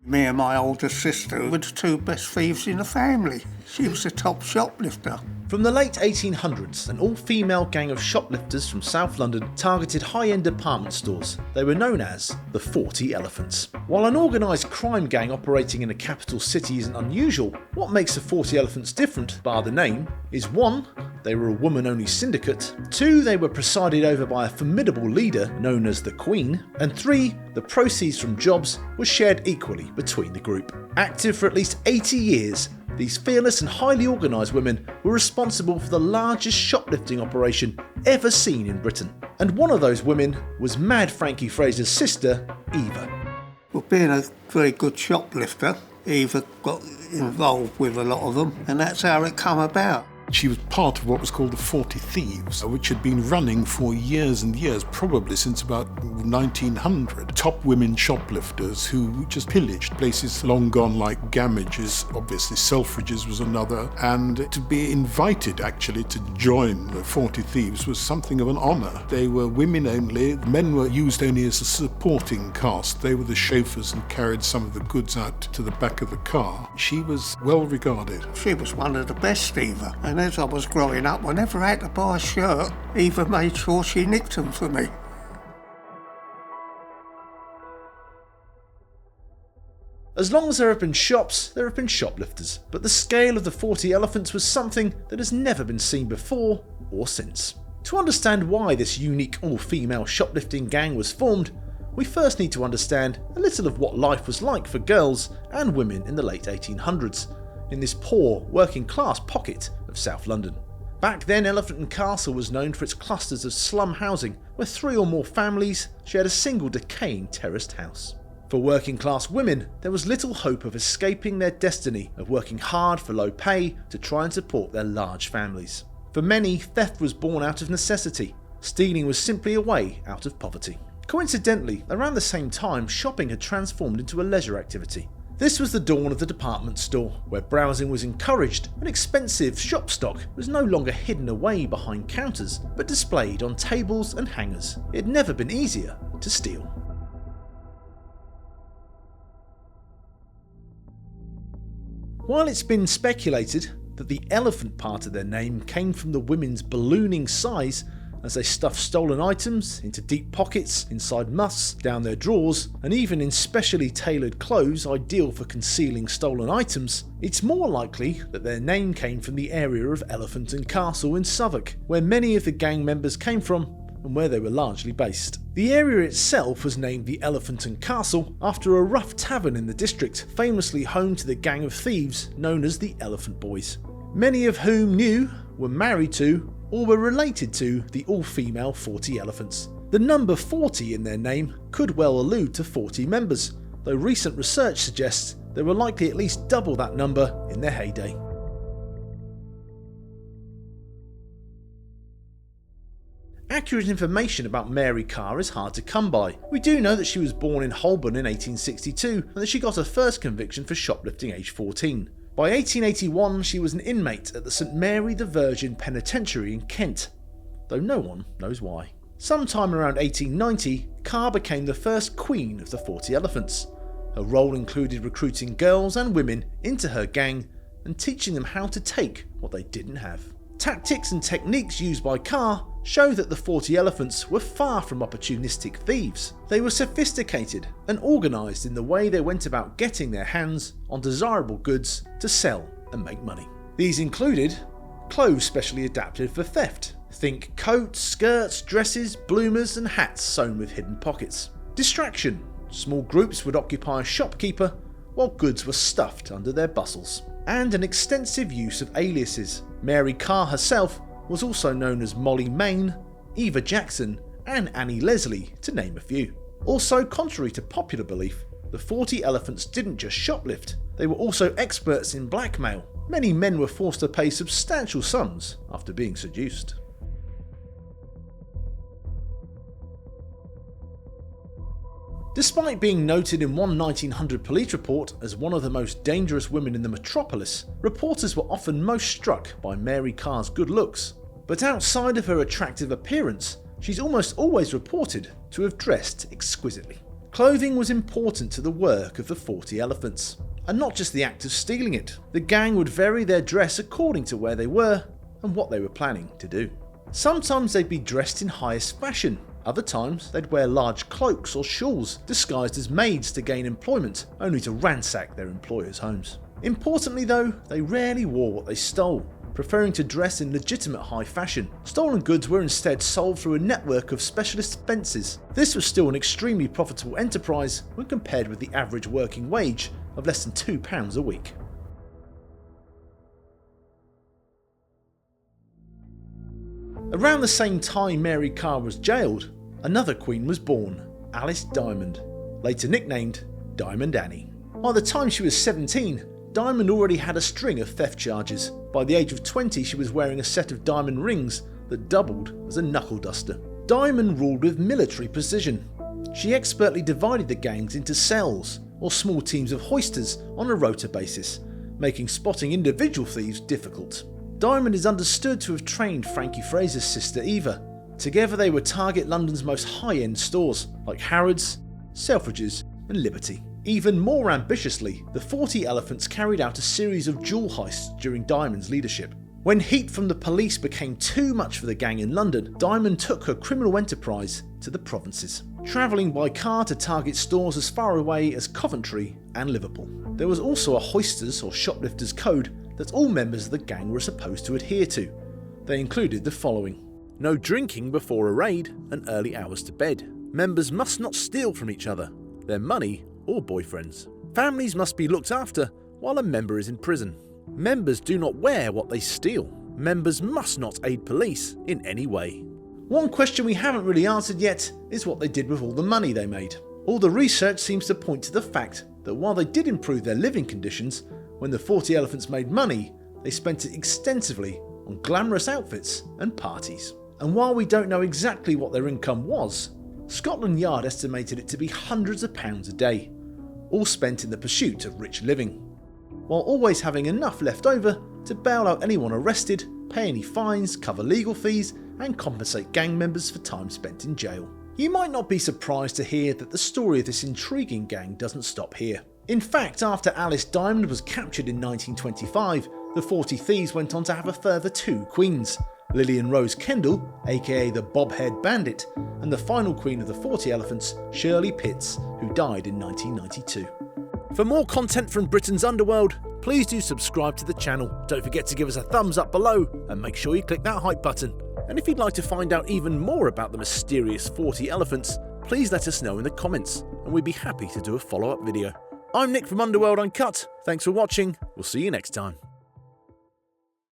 Me and my older sister were the two best thieves in the family. She was the top shoplifter. From the late 1800s, an all-female gang of shoplifters from South London targeted high-end department stores. They were known as the 40 Elephants. While an organised crime gang operating in a capital city isn't unusual, what makes the 40 Elephants different, bar the name, is 1. They were a woman-only syndicate, 2. They were presided over by a formidable leader known as the Queen, and 3. The proceeds from jobs were shared equally between the group. Active for at least 80 years, these fearless and highly organised women were responsible for the largest shoplifting operation ever seen in Britain. And one of those women was Mad Frankie Fraser's sister, Eva. Well, being a very good shoplifter, Eva got involved with a lot of them, and that's how it come about. She was part of what was called the 40 Thieves, which had been running for years and years, probably since about 1900. Top women shoplifters who just pillaged places long gone like Gamages, obviously Selfridges was another, and to be invited actually to join the 40 Thieves was something of an honour. They were women only, men were used only as a supporting cast. They were the chauffeurs and carried some of the goods out to the back of the car. She was well regarded. She was one of the best, Eva. And as I was growing up, whenever I had to buy a shirt, Eva made sure she nicked them for me. As long as there have been shops, there have been shoplifters, but the scale of the 40 Elephants was something that has never been seen before or since. To understand why this unique all-female shoplifting gang was formed, we first need to understand a little of what life was like for girls and women in the late 1800s, in this poor, working-class pocket of South London. Back then, Elephant and Castle was known for its clusters of slum housing, where 3 or more families shared a single decaying terraced house. For working-class women, there was little hope of escaping their destiny of working hard for low pay to try and support their large families. For many, theft was born out of necessity. Stealing was simply a way out of poverty. Coincidentally, around the same time, shopping had transformed into a leisure activity. This was the dawn of the department store, where browsing was encouraged and expensive shop stock was no longer hidden away behind counters, but displayed on tables and hangers. It had never been easier to steal. While it's been speculated that the elephant part of their name came from the women's ballooning size as they stuffed stolen items into deep pockets, inside muffs, down their drawers, and even in specially tailored clothes ideal for concealing stolen items, it's more likely that their name came from the area of Elephant and Castle in Southwark, where many of the gang members came from and where they were largely based. The area itself was named the Elephant and Castle after a rough tavern in the district, famously home to the gang of thieves known as the Elephant Boys, many of whom knew, were married to, or were related to the all-female 40 Elephants. The number 40 in their name could well allude to 40 members, though recent research suggests they were likely at least double that number in their heyday. Accurate information about Mary Carr is hard to come by. We do know that she was born in Holborn in 1862 and that she got her first conviction for shoplifting aged 14. By 1881, she was an inmate at the St Mary the Virgin Penitentiary in Kent, though no one knows why. Sometime around 1890, Carr became the first queen of the 40 Elephants. Her role included recruiting girls and women into her gang and teaching them how to take what they didn't have. Tactics and techniques used by Carr show that the 40 Elephants were far from opportunistic thieves. They were sophisticated and organised in the way they went about getting their hands on desirable goods to sell and make money. These included clothes specially adapted for theft. Think coats, skirts, dresses, bloomers and hats sewn with hidden pockets. Distraction. Small groups would occupy a shopkeeper while goods were stuffed under their bustles. And an extensive use of aliases. Mary Carr herself was also known as Molly Main, Eva Jackson and Annie Leslie, to name a few. Also, contrary to popular belief, the 40 Elephants didn't just shoplift, they were also experts in blackmail. Many men were forced to pay substantial sums after being seduced. Despite being noted in one 1900 police report as one of the most dangerous women in the metropolis, reporters were often most struck by Mary Carr's good looks. But outside of her attractive appearance, she's almost always reported to have dressed exquisitely. Clothing was important to the work of the 40 Elephants, and not just the act of stealing it. The gang would vary their dress according to where they were and what they were planning to do. Sometimes they'd be dressed in highest fashion, other times they'd wear large cloaks or shawls disguised as maids to gain employment, only to ransack their employers' homes. Importantly though, they rarely wore what they stole, preferring to dress in legitimate high fashion. Stolen goods were instead sold through a network of specialist fences. This was still an extremely profitable enterprise when compared with the average working wage of less than £2 a week. Around the same time Mary Carr was jailed, another queen was born, Alice Diamond, later nicknamed Diamond Annie. By the time she was 17, Diamond already had a string of theft charges. By the age of 20, she was wearing a set of diamond rings that doubled as a knuckle duster. Diamond ruled with military precision. She expertly divided the gangs into cells, or small teams of hoisters on a rota basis, making spotting individual thieves difficult. Diamond is understood to have trained Frankie Fraser's sister Eva. Together they would target London's most high-end stores, like Harrods, Selfridges and Liberty. Even more ambitiously, the 40 Elephants carried out a series of jewel heists during Diamond's leadership. When heat from the police became too much for the gang in London, Diamond took her criminal enterprise to the provinces, travelling by car to target stores as far away as Coventry and Liverpool. There was also a hoisters or shoplifters code that all members of the gang were supposed to adhere to. They included the following: no drinking before a raid and early hours to bed. Members must not steal from each other, their money or boyfriends. Families must be looked after while a member is in prison. Members do not wear what they steal. Members must not aid police in any way. One question we haven't really answered yet is what they did with all the money they made. All the research seems to point to the fact that while they did improve their living conditions, when the 40 Elephants made money, they spent it extensively on glamorous outfits and parties. And while we don't know exactly what their income was, Scotland Yard estimated it to be hundreds of pounds a day, all spent in the pursuit of rich living, while always having enough left over to bail out anyone arrested, pay any fines, cover legal fees, and compensate gang members for time spent in jail. You might not be surprised to hear that the story of this intriguing gang doesn't stop here. In fact, after Alice Diamond was captured in 1925, the 40 Thieves went on to have a further 2 queens, Lillian Rose Kendall, aka the Bob-Haired Bandit, and the final queen of the 40 Elephants, Shirley Pitts, who died in 1992. For more content from Britain's Underworld, please do subscribe to the channel. Don't forget to give us a thumbs up below and make sure you click that hype button. And if you'd like to find out even more about the mysterious 40 Elephants, please let us know in the comments and we'd be happy to do a follow-up video. I'm Nick from Underworld Uncut. Thanks for watching. We'll see you next time.